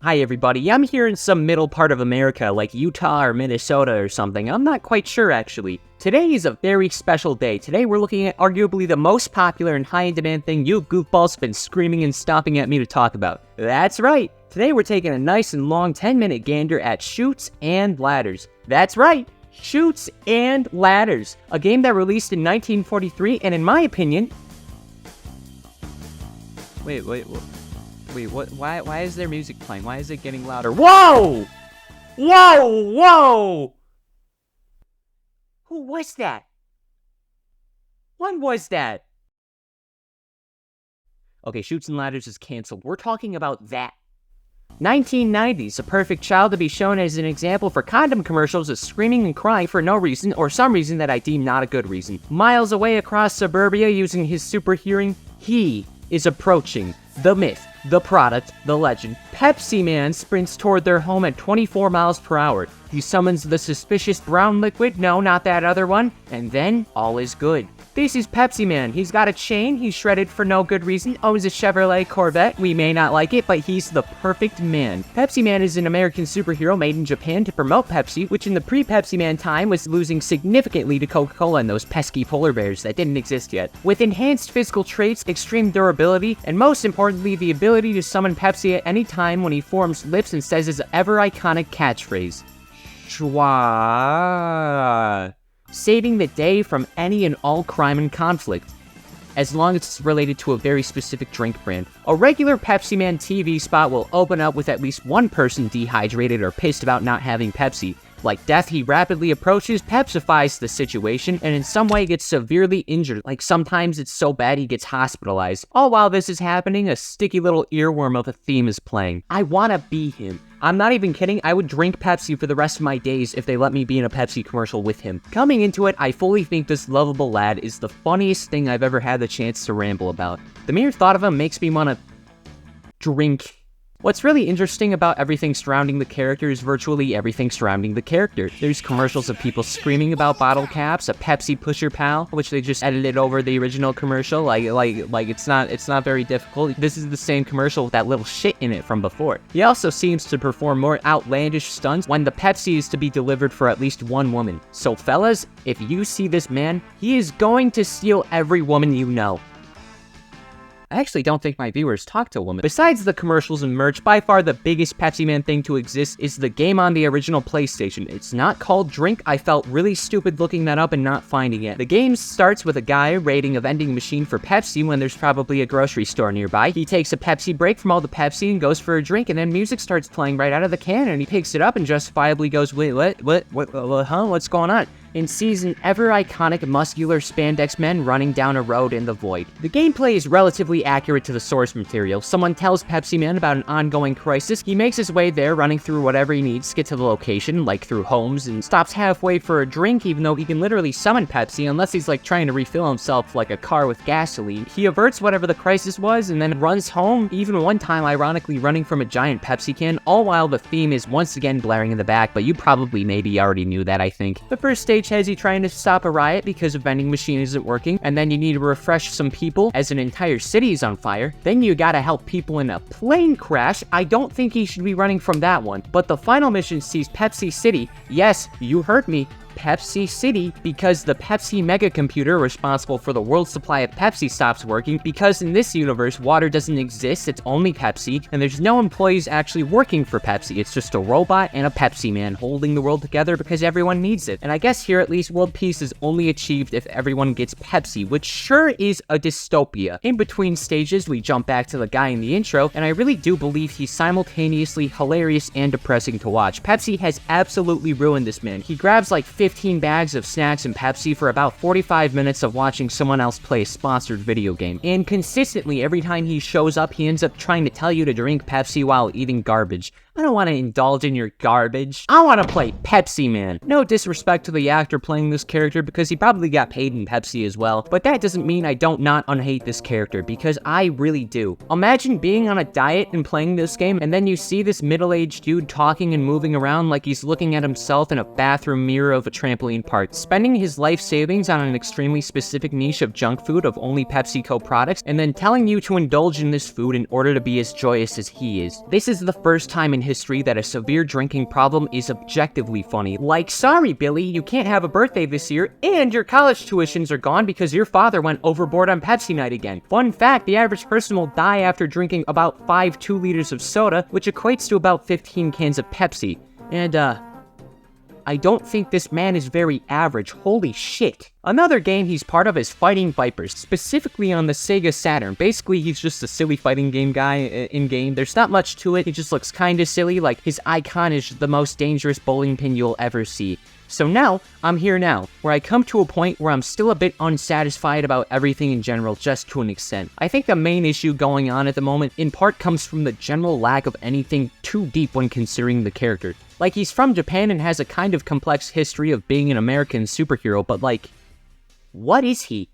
Hi everybody, I'm here in some middle part of America, like Utah or Minnesota or something. I'm not quite sure actually. Today is a very special day. Today we're looking at arguably the most popular and high-in-demand thing you goofballs have been screaming and stomping at me to talk about. That's right! Today we're taking a nice and long 10-minute gander at Chutes and Ladders. That's right! Chutes and Ladders. A game that released in 1943 and in my opinion... Wait, what? Why is there music playing? Why is it getting louder? Whoa! Whoa! Who was that? When was that? Okay, Chutes and Ladders is canceled. We're talking about that. 1990s, a perfect child to be shown as an example for condom commercials is screaming and crying for no reason or some reason that I deem not a good reason. Miles away across suburbia using his super hearing, he is approaching the myth, the product, the legend. Pepsi Man sprints toward their home at 24 miles per hour. He summons the suspicious brown liquid, no, not that other one, and then all is good. This is Pepsi Man. He's got a chain, he's shredded for no good reason, owns a Chevrolet Corvette. We may not like it, but he's the perfect man. Pepsi Man is an American superhero made in Japan to promote Pepsi, which in the pre-Pepsi Man time was losing significantly to Coca-Cola and those pesky polar bears that didn't exist yet. With enhanced physical traits, extreme durability, and most importantly, the ability to summon Pepsi at any time when he forms lips and says his ever-iconic catchphrase. Schwa. Saving the day from any and all crime and conflict, as long as it's related to a very specific drink brand. A regular Pepsi Man TV spot will open up with at least one person dehydrated or pissed about not having Pepsi. Like death, he rapidly approaches, pepsifies the situation, and in some way gets severely injured. Like sometimes it's so bad he gets hospitalized. All while this is happening, a sticky little earworm of a theme is playing. I wanna be him. I'm not even kidding, I would drink Pepsi for the rest of my days if they let me be in a Pepsi commercial with him. Coming into it, I fully think this lovable lad is the funniest thing I've ever had the chance to ramble about. The mere thought of him makes me wanna drink. What's really interesting about everything surrounding the character is virtually everything surrounding the character. There's commercials of people screaming about bottle caps, a Pepsi Pusher Pal, which they just edited over the original commercial. Like it's not very difficult. This is the same commercial with that little shit in it from before. He also seems to perform more outlandish stunts when the Pepsi is to be delivered for at least one woman. So fellas, if you see this man, he is going to steal every woman you know. I actually don't think my viewers talk to women. Besides the commercials and merch, by far the biggest Pepsi Man thing to exist is the game on the original PlayStation. It's not called Drink. I felt really stupid looking that up and not finding it. The game starts with a guy raiding a vending machine for Pepsi when there's probably a grocery store nearby. He takes a Pepsi break from all the Pepsi and goes for a drink, and then music starts playing right out of the can, and he picks it up and justifiably goes, wait, what's going on? And sees an ever-iconic muscular spandex men running down a road in the void. The gameplay is relatively accurate to the source material. Someone tells Pepsi Man about an ongoing crisis. He makes his way there, running through whatever he needs to get to the location, like through homes, and stops halfway for a drink, even though he can literally summon Pepsi unless he's like trying to refill himself like a car with gasoline. He averts whatever the crisis was and then runs home, even one time ironically running from a giant Pepsi can, all while the theme is once again blaring in the back, but you probably maybe already knew that, I think. The first stage has you trying to stop a riot because a vending machine isn't working, and then you need to refresh some people as an entire city is on fire. Then you gotta help people in a plane crash. I don't think he should be running from that one. But the final mission sees Pepsi City, yes, you heard me, Pepsi City, because the Pepsi mega computer responsible for the world supply of Pepsi stops working, because in this universe, water doesn't exist, it's only Pepsi, and there's no employees actually working for Pepsi. It's just a robot and a Pepsi Man holding the world together because everyone needs it. And I guess here at least world peace is only achieved if everyone gets Pepsi, which sure is a dystopia. In between stages, we jump back to the guy in the intro, and I really do believe he's simultaneously hilarious and depressing to watch. Pepsi has absolutely ruined this man. He grabs like 15 bags of snacks and Pepsi for about 45 minutes of watching someone else play a sponsored video game. And consistently, every time he shows up, he ends up trying to tell you to drink Pepsi while eating garbage. I don't want to indulge in your garbage. I want to play Pepsi Man. No disrespect to the actor playing this character because he probably got paid in Pepsi as well, but that doesn't mean I don't not unhate this character because I really do. Imagine being on a diet and playing this game and then you see this middle-aged dude talking and moving around like he's looking at himself in a bathroom mirror of a trampoline park, spending his life savings on an extremely specific niche of junk food of only PepsiCo products, and then telling you to indulge in this food in order to be as joyous as he is. This is the first time in history that a severe drinking problem is objectively funny. Like, sorry Billy, you can't have a birthday this year, and your college tuitions are gone because your father went overboard on Pepsi night again. Fun fact, the average person will die after drinking about 5 2-liters of soda, which equates to about 15 cans of Pepsi. And, I don't think this man is very average, holy shit. Another game he's part of is Fighting Vipers, specifically on the Sega Saturn. Basically, he's just a silly fighting game guy in-game. There's not much to it, he just looks kinda silly, like his icon is the most dangerous bowling pin you'll ever see. So now, I'm here now, where I come to a point where I'm still a bit unsatisfied about everything in general, just to an extent. I think the main issue going on at the moment, in part, comes from the general lack of anything too deep when considering the character. Like, he's from Japan and has a kind of complex history of being an American superhero, but like, what is he?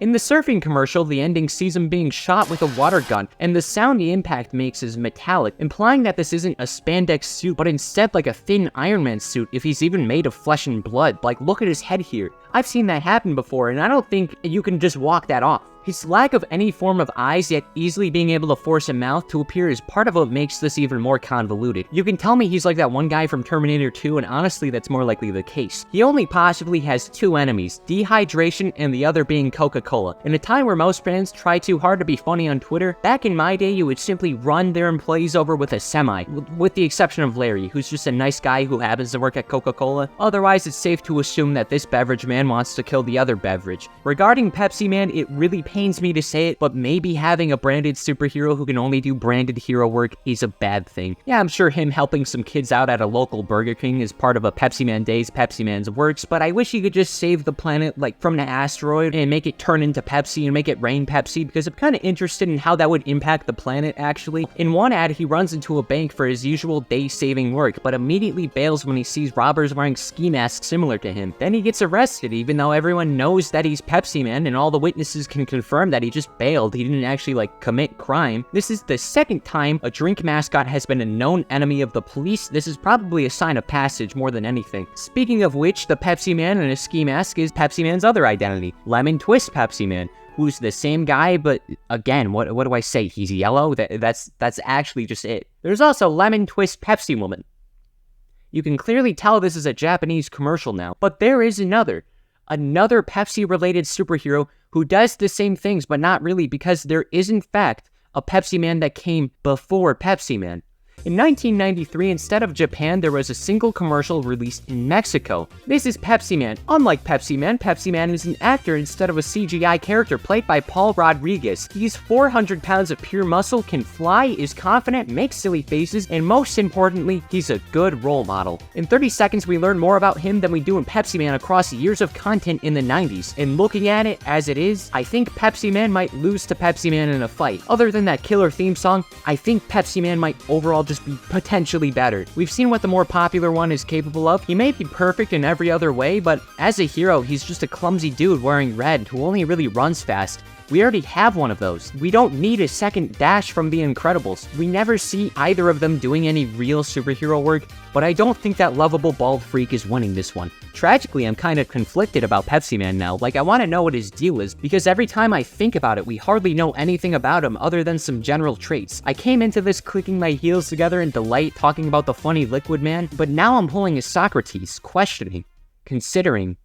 In the surfing commercial, the ending sees him being shot with a water gun, and the sound the impact makes is metallic, implying that this isn't a spandex suit, but instead like a thin Iron Man suit if he's even made of flesh and blood. Like, look at his head here. I've seen that happen before, and I don't think you can just walk that off. His lack of any form of eyes, yet easily being able to force a mouth to appear is part of what makes this even more convoluted. You can tell me he's like that one guy from Terminator 2, and honestly that's more likely the case. He only possibly has 2 enemies, dehydration and the other being Coca-Cola. In a time where most fans try too hard to be funny on Twitter, back in my day you would simply run their employees over with a semi, with the exception of Larry, who's just a nice guy who happens to work at Coca-Cola. Otherwise it's safe to assume that this beverage man wants to kill the other beverage. Regarding Pepsi Man, it really pains me to say it, but maybe having a branded superhero who can only do branded hero work is a bad thing. Yeah, I'm sure him helping some kids out at a local Burger King is part of a Pepsi Man Days Pepsi Man's works, but I wish he could just save the planet like from an asteroid and make it turn into Pepsi and make it rain Pepsi, because I'm kind of interested in how that would impact the planet actually. In one ad, he runs into a bank for his usual day-saving work, but immediately bails when he sees robbers wearing ski masks similar to him. Then he gets arrested, even though everyone knows that he's Pepsi Man and all the witnesses can confirm that he just bailed, he didn't actually like commit crime. This is the second time a drink mascot has been a known enemy of the police. This is probably a sign of passage more than anything. Speaking of which, the Pepsi Man in a ski mask is Pepsi Man's other identity, Lemon Twist Pepsi Man, who's the same guy, but again, what do I say? He's yellow? That's actually just it. There's also Lemon Twist Pepsi Woman. You can clearly tell this is a Japanese commercial now, but there is another Pepsi-related superhero who does the same things, but not really, because there is in fact a Pepsi Man that came before Pepsi Man. In 1993, instead of Japan, there was a single commercial released in Mexico. This is Pepsi Man. Unlike Pepsi Man is an actor instead of a CGI character played by Paul Rodriguez. He's 400 pounds of pure muscle, can fly, is confident, makes silly faces, and most importantly, he's a good role model. In 30 seconds, we learn more about him than we do in Pepsi Man across years of content in the 90s. And looking at it as it is, I think Pepsi Man might lose to Pepsi Man in a fight. Other than that killer theme song, I think Pepsi Man might overall just be potentially better. We've seen what the more popular one is capable of. He may be perfect in every other way, but as a hero, he's just a clumsy dude wearing red who only really runs fast. We already have one of those. We don't need a second Dash from The Incredibles. We never see either of them doing any real superhero work, but I don't think that lovable bald freak is winning this one. Tragically, I'm kind of conflicted about Pepsi Man now. Like, I want to know what his deal is, because every time I think about it, we hardly know anything about him other than some general traits. I came into this clicking my heels together in delight, talking about the funny Liquid Man, but now I'm pulling a Socrates, questioning, considering,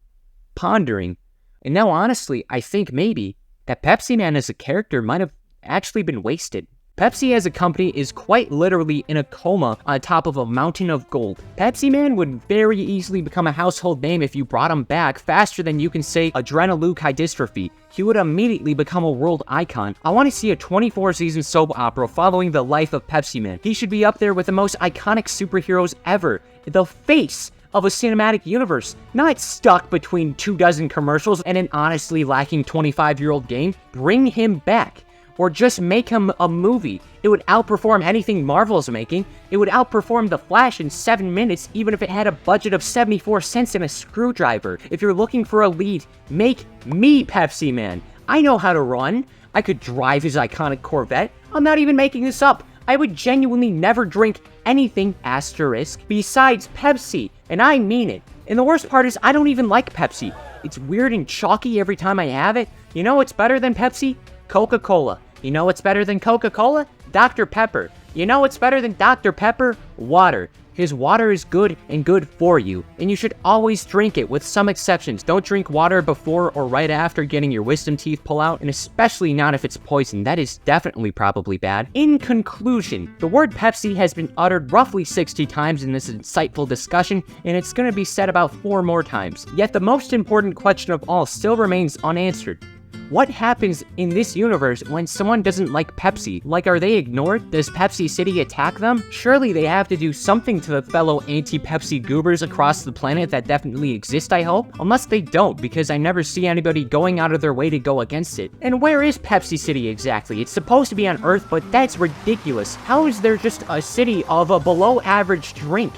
pondering, and now honestly, I think maybe that Pepsi Man as a character might have actually been wasted. Pepsi as a company is quite literally in a coma on top of a mountain of gold. Pepsi Man would very easily become a household name if you brought him back faster than you can say adrenoleukodystrophy. He would immediately become a world icon. I want to see a 24-season soap opera following the life of Pepsi Man. He should be up there with the most iconic superheroes ever. The face of a cinematic universe, not stuck between 24 commercials and an honestly lacking 25-year-old game. Bring him back. or just make him a movie. It would outperform anything Marvel's making. It would outperform The Flash in 7 minutes, even if it had a budget of 74 cents and a screwdriver. If you're looking for a lead, make me Pepsi Man. I know how to run. I could drive his iconic Corvette. I'm not even making this up. I would genuinely never drink anything asterisk besides Pepsi, and I mean it. And the worst part is I don't even like Pepsi. It's weird and chalky every time I have it. You know what's better than Pepsi? Coca-Cola. You know what's better than Coca-Cola? Dr. Pepper. You know what's better than Dr. Pepper? Water. His water is good and good for you, and you should always drink it, with some exceptions. Don't drink water before or right after getting your wisdom teeth pulled out, and especially not if it's poison. That is definitely probably bad. In conclusion, the word Pepsi has been uttered roughly 60 times in this insightful discussion, and it's going to be said about 4 more times. Yet the most important question of all still remains unanswered. What happens in this universe when someone doesn't like Pepsi? Like, are they ignored? Does Pepsi City attack them? Surely they have to do something to the fellow anti-Pepsi goobers across the planet that definitely exist, I hope? Unless they don't, because I never see anybody going out of their way to go against it. And where is Pepsi City exactly? It's supposed to be on Earth, but that's ridiculous. How is there just a city of a below-average drink?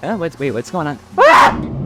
What's going on? Ah!